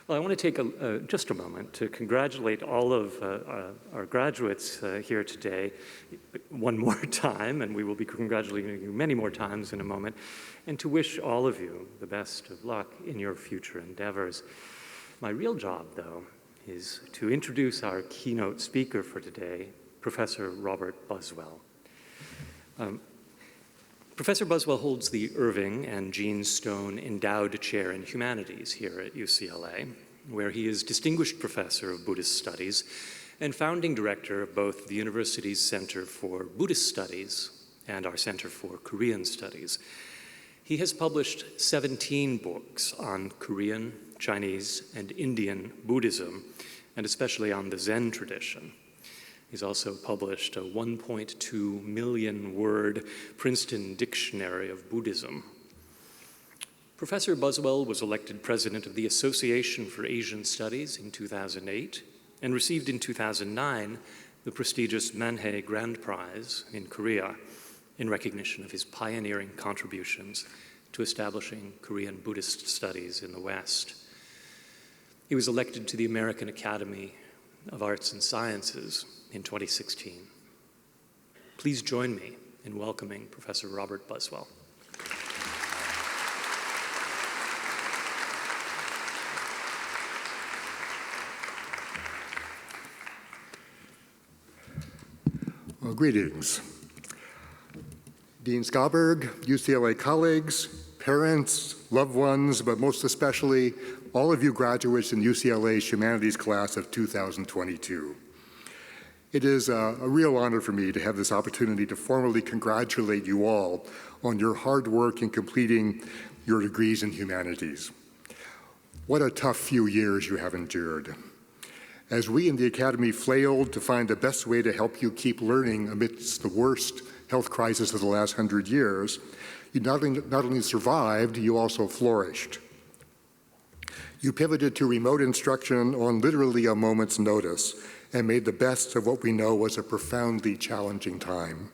Well, I want to take just a moment to congratulate all of our graduates here today one more time, and we will be congratulating you many more times in a moment, and to wish all of you the best of luck in your future endeavors. My real job, though, is to introduce our keynote speaker for today, Professor Robert Buswell. Professor Buswell holds the Irving and Jean Stone Endowed Chair in Humanities here at UCLA, where he is Distinguished Professor of Buddhist Studies and founding director of both the university's Center for Buddhist Studies and our Center for Korean Studies. He has published 17 books on Korean, Chinese, and Indian Buddhism, and especially on the Zen tradition. He's also published a 1.2 million word Princeton Dictionary of Buddhism. Professor Buswell was elected president of the Association for Asian Studies in 2008 and received in 2009 the prestigious Manhei Grand Prize in Korea in recognition of his pioneering contributions to establishing Korean Buddhist studies in the West. He was elected to the American Academy of Arts and Sciences in 2016. Please join me in welcoming Professor Robert Buswell. Well, greetings. Dean Schaberg, UCLA colleagues, parents, loved ones, but most especially all of you graduates in UCLA's Humanities class of 2022. It is a real honor for me to have this opportunity to formally congratulate you all on your hard work in completing your degrees in humanities. What a tough few years you have endured. As we in the Academy flailed to find the best way to help you keep learning amidst the worst health crisis of the last 100 years, you not only survived, you also flourished. You pivoted to remote instruction on literally a moment's notice and made the best of what we know was a profoundly challenging time.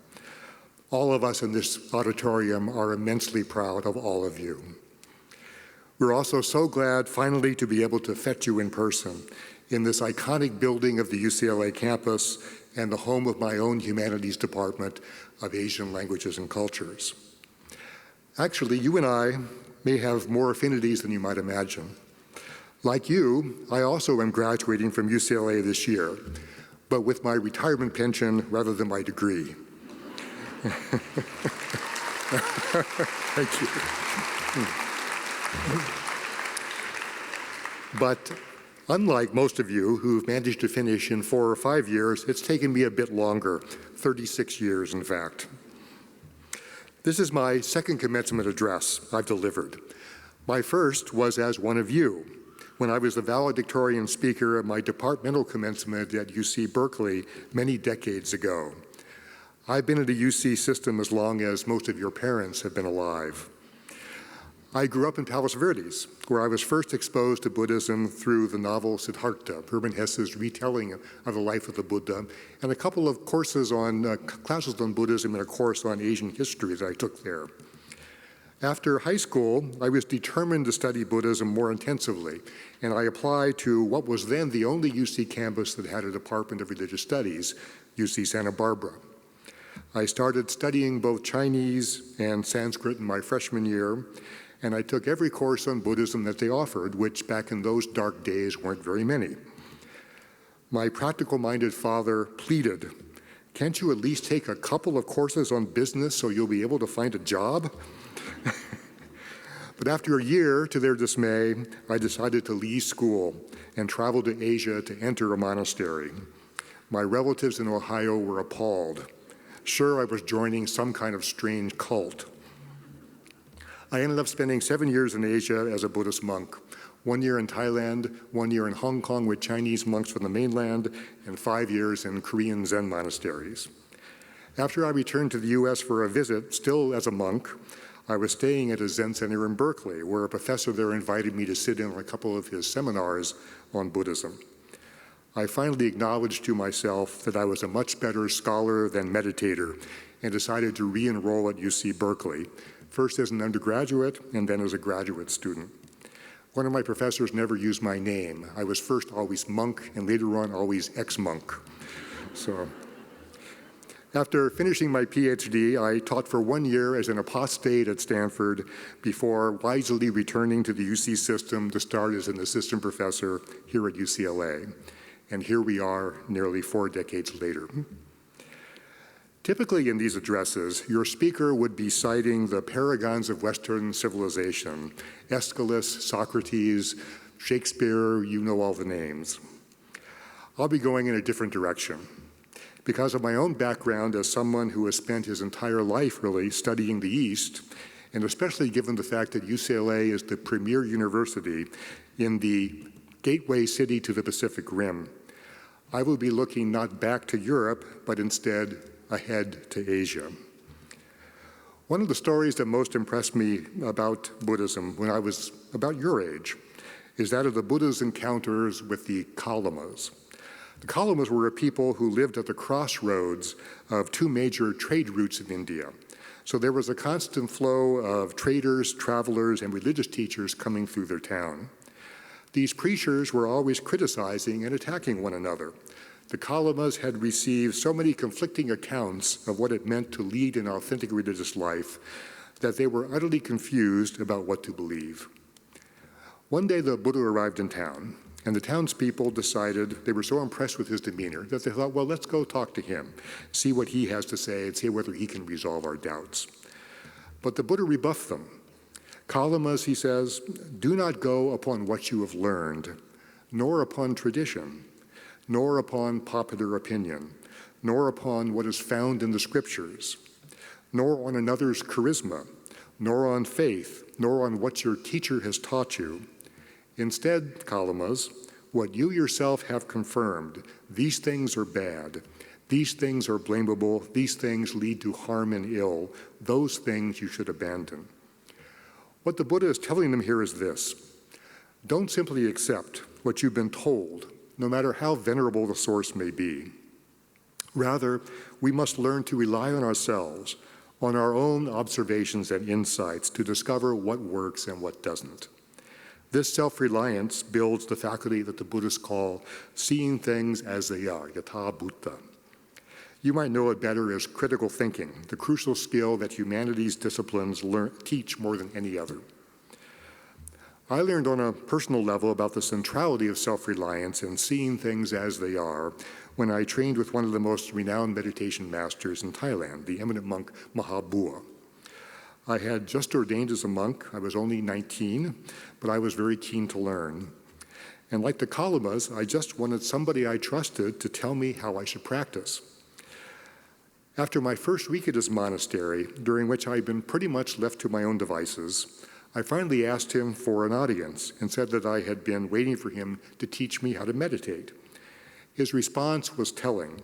All of us in this auditorium are immensely proud of all of you. We're also so glad finally to be able to fetch you in person in this iconic building of the UCLA campus and the home of my own humanities department of Asian languages and cultures. Actually, you and I may have more affinities than you might imagine. Like you, I also am graduating from UCLA this year, but with my retirement pension rather than my degree. Thank you. But unlike most of you who've managed to finish in 4 or 5 years, it's taken me a bit longer, 36 years in fact. This is my second commencement address I've delivered. My first was as one of you, when I was the valedictorian speaker at my departmental commencement at UC Berkeley many decades ago. I've been in the UC system as long as most of your parents have been alive. I grew up in Palos Verdes, where I was first exposed to Buddhism through the novel Siddhartha, Hermann Hesse's retelling of the life of the Buddha, and a couple of courses on classes on Buddhism and a course on Asian history that I took there. After high school, I was determined to study Buddhism more intensively, and I applied to what was then the only UC campus that had a Department of Religious Studies, UC Santa Barbara. I started studying both Chinese and Sanskrit in my freshman year, and I took every course on Buddhism that they offered, which back in those dark days weren't very many. My practical-minded father pleaded, "Can't you at least take a couple of courses on business so you'll be able to find a job?" But after a year, to their dismay, I decided to leave school and travel to Asia to enter a monastery. My relatives in Ohio were appalled. Sure, I was joining some kind of strange cult. I ended up spending 7 years in Asia as a Buddhist monk, 1 year in Thailand, 1 year in Hong Kong with Chinese monks from the mainland, and 5 years in Korean Zen monasteries. After I returned to the US for a visit, still as a monk, I was staying at a Zen center in Berkeley, where a professor there invited me to sit in on a couple of his seminars on Buddhism. I finally acknowledged to myself that I was a much better scholar than meditator and decided to re-enroll at UC Berkeley, first as an undergraduate and then as a graduate student. One of my professors never used my name. I was first always monk, and later on always ex-monk. So, after finishing my PhD, I taught for 1 year as an apostate at Stanford before wisely returning to the UC system to start as an assistant professor here at UCLA. And here we are nearly 4 decades later. Typically in these addresses, your speaker would be citing the paragons of Western civilization, Aeschylus, Socrates, Shakespeare, you know all the names. I'll be going in a different direction. Because of my own background as someone who has spent his entire life really studying the East, and especially given the fact that UCLA is the premier university in the gateway city to the Pacific Rim, I will be looking not back to Europe, but instead ahead to Asia. One of the stories that most impressed me about Buddhism when I was about your age is that of the Buddha's encounters with the Kalamas. The Kalamas were a people who lived at the crossroads of 2 major trade routes in India. So there was a constant flow of traders, travelers, and religious teachers coming through their town. These preachers were always criticizing and attacking one another. The Kalamas had received so many conflicting accounts of what it meant to lead an authentic religious life that they were utterly confused about what to believe. One day the Buddha arrived in town, and the townspeople decided, they were so impressed with his demeanor, that they thought, well, let's go talk to him, see what he has to say, and see whether he can resolve our doubts. But the Buddha rebuffed them. Kalamas, he says, do not go upon what you have learned, nor upon tradition, nor upon popular opinion, nor upon what is found in the scriptures, nor on another's charisma, nor on faith, nor on what your teacher has taught you. Instead, Kalamas, what you yourself have confirmed, these things are bad, these things are blamable, these things lead to harm and ill, those things you should abandon. What the Buddha is telling them here is this: don't simply accept what you've been told, no matter how venerable the source may be. Rather, we must learn to rely on ourselves, on our own observations and insights to discover what works and what doesn't. This self-reliance builds the faculty that the Buddhists call seeing things as they are, yatha bhuta. You might know it better as critical thinking, the crucial skill that humanities disciplines teach more than any other. I learned on a personal level about the centrality of self-reliance and seeing things as they are when I trained with one of the most renowned meditation masters in Thailand, the eminent monk Mahabua. I had just ordained as a monk. I was only 19, but I was very keen to learn. And like the Kalamas, I just wanted somebody I trusted to tell me how I should practice. After my first week at his monastery, during which I had been pretty much left to my own devices, I finally asked him for an audience and said that I had been waiting for him to teach me how to meditate. His response was telling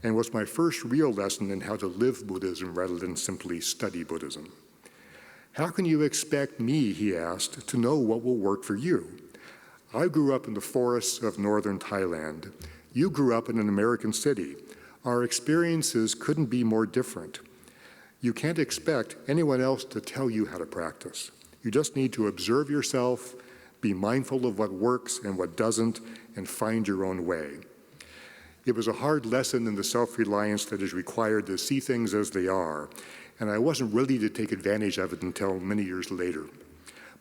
and was my first real lesson in how to live Buddhism rather than simply study Buddhism. How can you expect me, he asked, to know what will work for you? I grew up in the forests of northern Thailand. You grew up in an American city. Our experiences couldn't be more different. You can't expect anyone else to tell you how to practice. You just need to observe yourself, be mindful of what works and what doesn't, and find your own way. It was a hard lesson in the self-reliance that is required to see things as they are, and I wasn't ready to take advantage of it until many years later.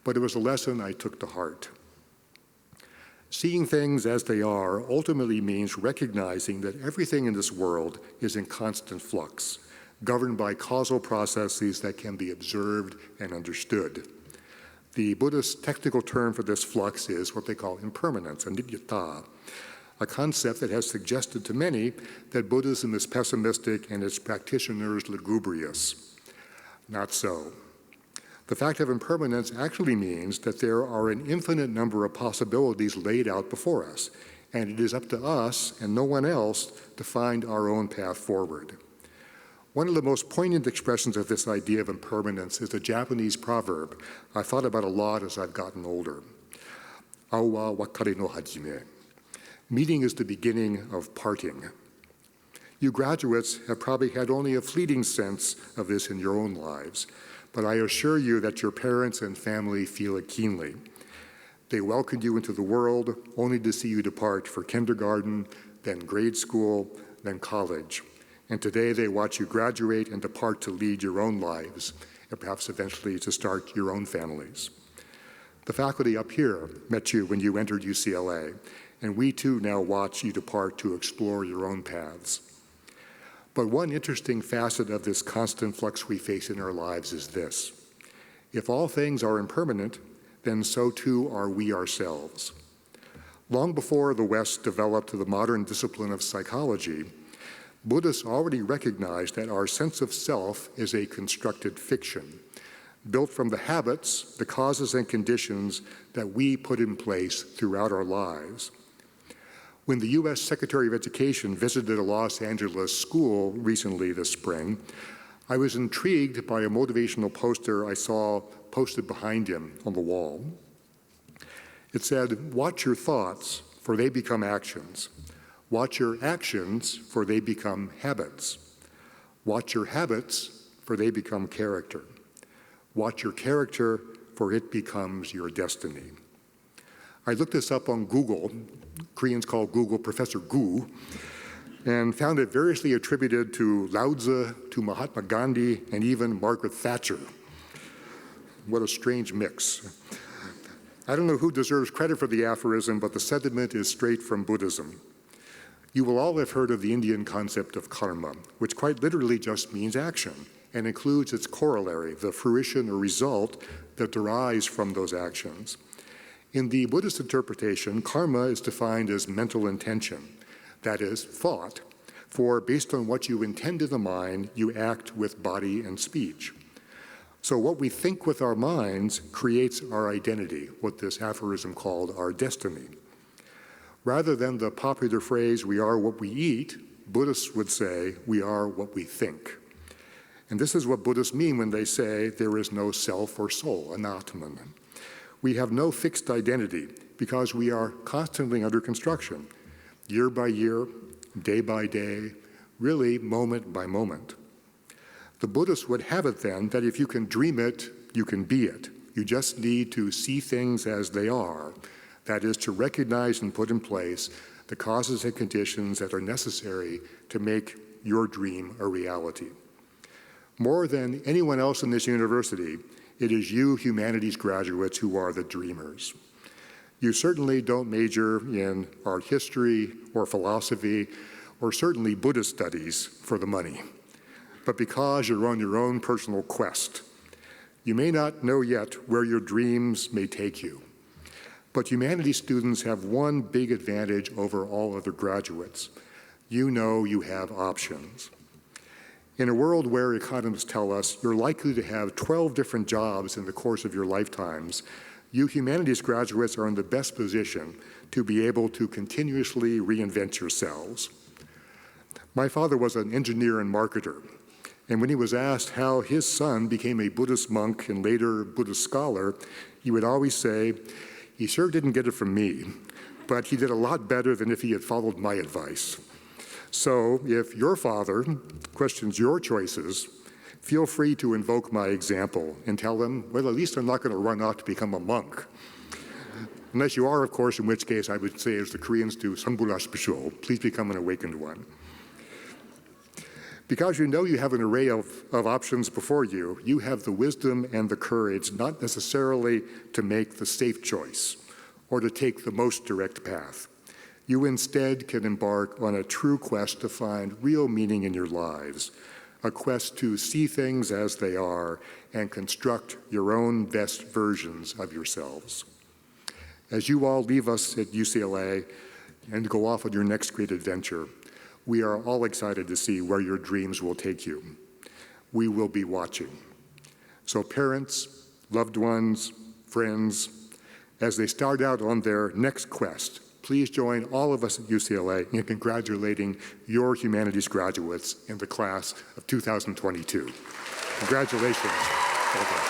But it was a lesson I took to heart. Seeing things as they are ultimately means recognizing that everything in this world is in constant flux, governed by causal processes that can be observed and understood. The Buddhist technical term for this flux is what they call impermanence, anityata, a concept that has suggested to many that Buddhism is pessimistic and its practitioners lugubrious. Not so. The fact of impermanence actually means that there are an infinite number of possibilities laid out before us, and it is up to us and no one else to find our own path forward. One of the most poignant expressions of this idea of impermanence is a Japanese proverb I thought about a lot as I've gotten older. Awa wakare no hajime. Meeting is the beginning of parting. You graduates have probably had only a fleeting sense of this in your own lives, but I assure you that your parents and family feel it keenly. They welcomed you into the world only to see you depart for kindergarten, then grade school, then college. And today they watch you graduate and depart to lead your own lives, and perhaps eventually to start your own families. The faculty up here met you when you entered UCLA, and we too now watch you depart to explore your own paths. But one interesting facet of this constant flux we face in our lives is this: if all things are impermanent, then so too are we ourselves. Long before the West developed the modern discipline of psychology, Buddhists already recognized that our sense of self is a constructed fiction, built from the habits, the causes and conditions that we put in place throughout our lives. When the U.S. Secretary of Education visited a Los Angeles school recently this spring, I was intrigued by a motivational poster I saw posted behind him on the wall. It said, "Watch your thoughts, for they become actions. Watch your actions, for they become habits. Watch your habits, for they become character. Watch your character, for it becomes your destiny." I looked this up on Google. Koreans call Google Professor Gu, and found it variously attributed to Lao Tzu, to Mahatma Gandhi, and even Margaret Thatcher. What a strange mix. I don't know who deserves credit for the aphorism, but the sentiment is straight from Buddhism. You will all have heard of the Indian concept of karma, which quite literally just means action, and includes its corollary, the fruition or result that derives from those actions. In the Buddhist interpretation, karma is defined as mental intention, that is, thought, for based on what you intend in the mind, you act with body and speech. So what we think with our minds creates our identity, what this aphorism called our destiny. Rather than the popular phrase, "we are what we eat," Buddhists would say, "we are what we think." And this is what Buddhists mean when they say there is no self or soul, anatman. We have no fixed identity because we are constantly under construction, year by year, day by day, really moment by moment. The Buddhists would have it then that if you can dream it, you can be it. You just need to see things as they are. That is, to recognize and put in place the causes and conditions that are necessary to make your dream a reality. More than anyone else in this university, it is you humanities graduates who are the dreamers. You certainly don't major in art history or philosophy or certainly Buddhist studies for the money, but because you're on your own personal quest. You may not know yet where your dreams may take you, but humanities students have one big advantage over all other graduates. You know you have options. In a world where economists tell us you're likely to have 12 different jobs in the course of your lifetimes, you humanities graduates are in the best position to be able to continuously reinvent yourselves. My father was an engineer and marketer, and when he was asked how his son became a Buddhist monk and later Buddhist scholar, he would always say, "He sure didn't get it from me, but he did a lot better than if he had followed my advice." So if your father questions your choices, feel free to invoke my example and tell him, well, at least I'm not going to run out to become a monk. Unless you are, of course, in which case I would say, as the Koreans do, "Sanbulash Bishul," please become an awakened one. Because you know you have an array of options before you, you have the wisdom and the courage not necessarily to make the safe choice or to take the most direct path. You instead can embark on a true quest to find real meaning in your lives, a quest to see things as they are and construct your own best versions of yourselves. As you all leave us at UCLA and go off on your next great adventure, we are all excited to see where your dreams will take you. We will be watching. So parents, loved ones, friends, as they start out on their next quest, please join all of us at UCLA in congratulating your humanities graduates in the class of 2022. Congratulations. Welcome.